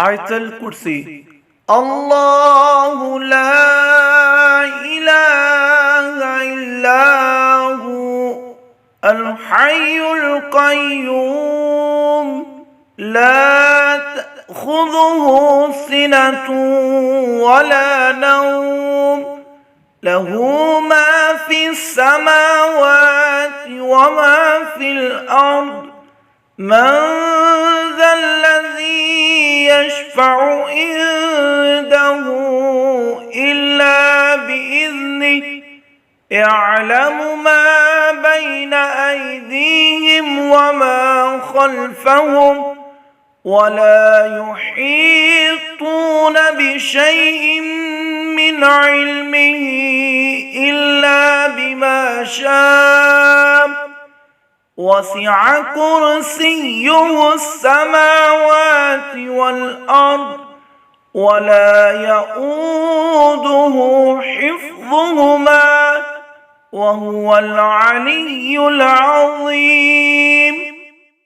আয়াতুল কুরসি। আল্লাহু লা ইলাহা ইল্লাহু আল হাইয়ুল কাইয়্যুম লা তাখুযুহু সিনাতুন ওয়ালা নাওম লাহু মা ফিস সামাওয়াতি ওয়া মা ফিল আরদ মান যাল্লাযী ইয়াশফা'ু ইনদাহু ইল্লা বিইذনিহি ইয়া'লামু মা বাইনা আইদিহিম ওয়া মা খালফাহুম ওয়া লা ইউহীতুনা বিশাইইন মিন ইলমিহি ইল্লা বিমা শা'a وسع كرسيه السماوات والأرض ولا يؤوده حفظهما وهو العلي العظيم.